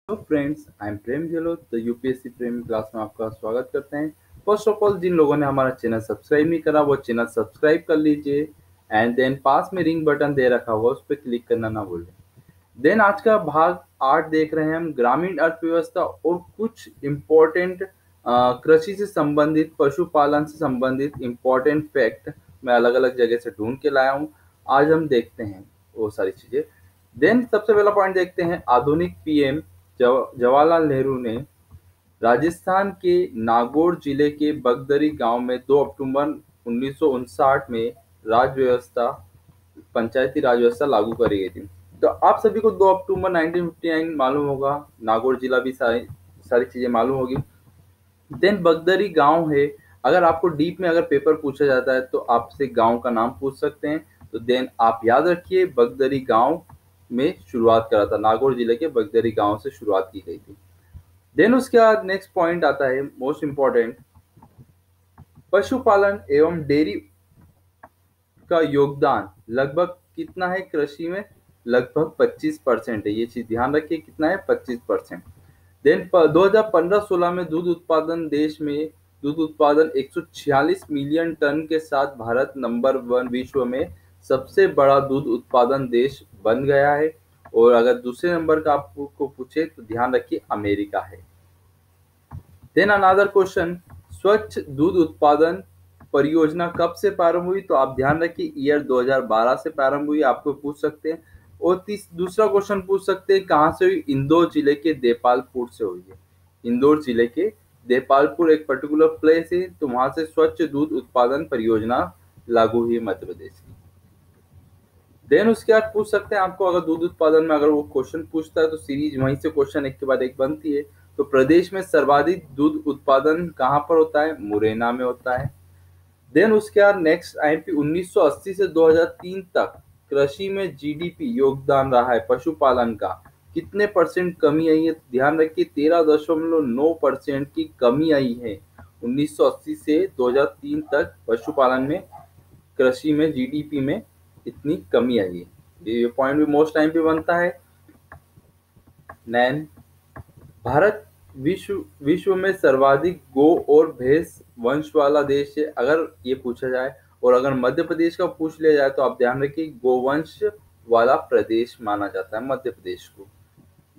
Hello friends, I am Prem Gehlot the UPSC Prem class में आपका स्वागत करते हैं। फर्स्ट ऑफ ऑल, जिन लोगों ने हमारा चैनल सब्सक्राइब नहीं करा वो चैनल सब्सक्राइब कर लीजिए एंड देन पास में रिंग बटन दे रखा होगा उस पर क्लिक करना ना भूलें। देन आज का भाग 8 देख रहे हैं हम, ग्रामीण अर्थव्यवस्था और कुछ इम्पोर्टेंट कृषि से संबंधित, पशुपालन से संबंधित इम्पोर्टेंट फैक्ट मैं अलग अलग जगह से ढूंढ के लाया हूँ। आज हम देखते हैं वो सारी चीजें। देन सबसे पहला पॉइंट देखते हैं, आधुनिक पीएम जवाहरलाल नेहरू ने राजस्थान के नागौर जिले के बगदरी गांव में 2 अक्टूबर 1959 में राज्य व्यवस्था पंचायती राज व्यवस्था लागू करी गई थी। तो आप सभी को 2 अक्टूबर 1959 मालूम होगा, नागौर जिला भी सारी सारी चीजें मालूम होगी। देन बगदरी गांव है, अगर आपको डीप में अगर पेपर पूछा जाता है तो आपसे गांव का नाम पूछ सकते हैं। तो देन आप याद रखिए, बगदरी गांव में शुरुआत करा था, नागौर जिले के बगदरी गांव से शुरुआत की गई थी। देन उसके बाद नेक्स्ट पॉइंट आता है मोस्ट इंपॉर्टेंट, पशुपालन एवं डेयरी का योगदान लगभग कितना है कृषि में? लगभग 25% है। ये चीज ध्यान रखिए, कितना है? 25%। देन 2015-16 में दूध उत्पादन देश में दूध उत्पादन 146 मिलियन टन के साथ भारत नंबर 1 विश्व में सबसे बड़ा दूध उत्पादन देश बन गया है। और अगर दूसरे नंबर का आपको पूछे तो ध्यान रखिए अमेरिका है। देन अनदर क्वेश्चन, स्वच्छ दूध उत्पादन परियोजना कब से प्रारंभ हुई? तो आप ध्यान रखिए ईयर 2012 से प्रारंभ हुई, आपको पूछ सकते हैं। और दूसरा क्वेश्चन पूछ सकते हैं, कहाँ से हुई? इंदौर जिले के देपालपुर से हुई है। इंदौर जिले के देपालपुर एक पर्टिकुलर प्लेस है, तो वहां से स्वच्छ दूध उत्पादन परियोजना लागू हुई मध्य प्रदेश की। देन उसके बाद पूछ सकते हैं आपको, अगर दूध उत्पादन में अगर वो क्वेश्चन पूछता है तो सीरीज वहीं से क्वेश्चन एक के बाद एक बनती है। तो प्रदेश में सर्वाधिक दूध उत्पादन कहाँ पर होता है? मुरैना में होता है। देन उसके बाद नेक्स्ट आईएमपी, 1980 से 2003 तक कृषि में जीडीपी योगदान रहा है पशुपालन का, कितने परसेंट कमी आई है? ध्यान रखिए 13.9% की कमी आई है 1980 से 2003 तक पशुपालन में, कृषि में जीडीपी में इतनी कमी आई है। ये पॉइंट भी मोस्ट टाइम पे बनता है। नैन, भारत विश्व में सर्वाधिक गो और भैंस वंश वाला देश है, अगर ये पूछा जाए। और अगर मध्य प्रदेश का पूछ लिया जाए तो आप ध्यान रखिए गोवंश वाला प्रदेश माना जाता है मध्य प्रदेश को।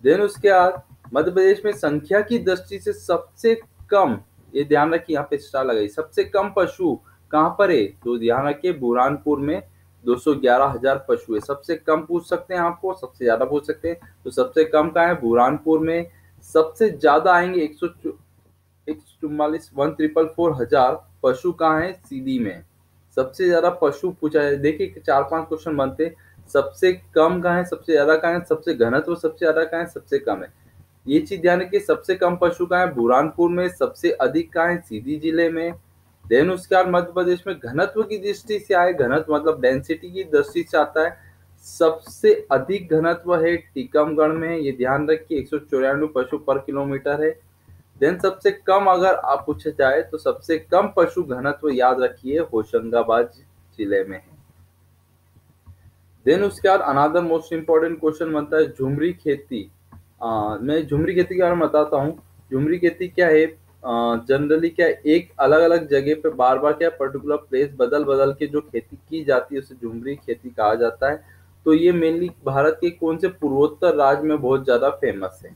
देन उसके बाद मध्य प्रदेश में संख्या की दृष्टि से सबसे कम, ये ध्यान रखिए यहाँ पे स्टार लगाई, सबसे कम पशु कहाँ पर है? तो ध्यान रखिए बुरहानपुर में 211,000 पशु है। सबसे कम पूछ सकते हैं आपको, सबसे ज्यादा पूछ सकते हैं। तो सबसे कम कहाँ है? बुरहानपुर में। सबसे ज्यादा आएंगे 144,144,000 पशु कहाँ है? सीधी में। सबसे ज्यादा पशु पूछा है, देखिए 4-5 क्वेश्चन बनते हैं। सबसे कम कहाँ है? सबसे ज्यादा कहाँ है? सबसे घनत्व सबसे ज्यादा कहाँ है? सबसे कम है। ये चीज ध्यान रखिए, सबसे कम पशु कहाँ है? बुरहानपुर में। सबसे अधिक कहाँ है? सीधी जिले में। देन उसके बाद मध्य प्रदेश में घनत्व की दृष्टि से आए, घनत्व मतलब डेंसिटी की दृष्टि से आता है, सबसे अधिक घनत्व है टीकमगढ़ में। ये ध्यान रखिए 194 पशु पर किलोमीटर है। देन सबसे कम अगर आप पूछा जाए तो सबसे कम पशु घनत्व याद रखिए होशंगाबाद जिले में है। देन उसके बाद अनदर मोस्ट इंपॉर्टेंट क्वेश्चन बनता है झुमरी खेती। मैं झुमरी खेती के बारे में बताता हूँ। झुमरी खेती क्या है? जनरली क्या है, एक अलग अलग जगह पे बार बार क्या पर्टिकुलर प्लेस बदल बदल के जो खेती की जाती है उसे झुमरी खेती कहा जाता है। तो ये मेनली भारत के कौन से पूर्वोत्तर राज्य में बहुत ज्यादा फेमस है।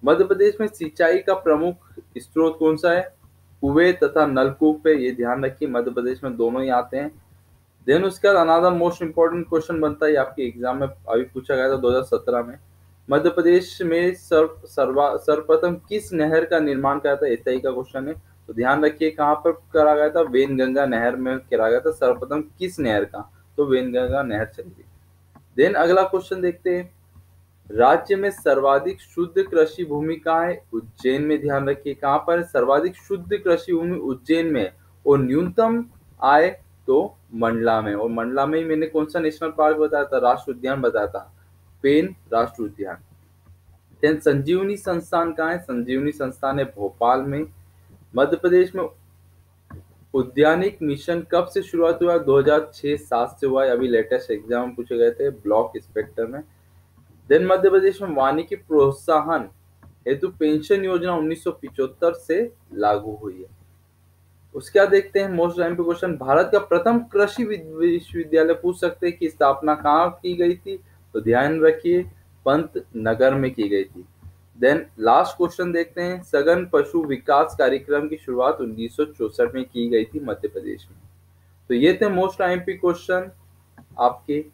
मध्य प्रदेश में सिंचाई का प्रमुख स्रोत कौन सा है? कुएं तथा नलकूप है। ये ध्यान रखिए मध्य प्रदेश में दोनों ही आते हैं। देन उसके बाद अनदर मोस्ट इंपॉर्टेंट क्वेश्चन बनता है, आपके एग्जाम में अभी पूछा गया था 2017 में, मध्य प्रदेश में सर्वप्रथम किस नहर का निर्माण करा था? एसआई का क्वेश्चन है। तो ध्यान रखिए कहाँ पर करा गया था? वेनगंगा नहर में करा गया था। सर्वप्रथम किस नहर का? तो वेनगंगा नहर चली गई। देन अगला क्वेश्चन देखते हैं, राज्य में सर्वाधिक शुद्ध कृषि भूमि कहाँ है? उज्जैन में। ध्यान रखिए कहाँ पर सर्वाधिक शुद्ध कृषि भूमि? उज्जैन में। और न्यूनतम आय तो मंडला में। और मंडला में ही मैंने कौन सा नेशनल पार्क बताया था? राष्ट्रीय उद्यान बताया था, पेन राष्ट्रीय उद्यान। देन संजीवनी संस्थान कहाँ है? संजीवनी संस्थान है भोपाल में। मध्य प्रदेश में उद्यानिक मिशन कब से शुरुआत हुआ? 2006-07 से हुआ है। अभी लेटेस्ट एग्जाम पूछे गए थे ब्लॉक इंस्पेक्टर में। देन मध्य प्रदेश में वानिकी प्रोत्साहन हेतु पेंशन योजना 1975 से लागू हुई है। उसके बाद देखते हैं मोस्ट एमपी क्वेश्चन, भारत का प्रथम कृषि विश्वविद्यालय पूछ सकते हैं कि स्थापना कहाँ की गई थी, तो ध्यान रखिए पंतनगर में की गई थी। देन लास्ट क्वेश्चन देखते हैं, सघन पशु विकास कार्यक्रम की शुरुआत 1964 में की गई थी मध्य प्रदेश में। तो ये थे मोस्ट एमपी क्वेश्चन आपके।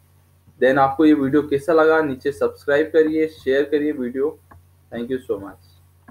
देन आपको ये वीडियो कैसा लगा नीचे सब्सक्राइब करिए, शेयर करिए video. Thank you so much.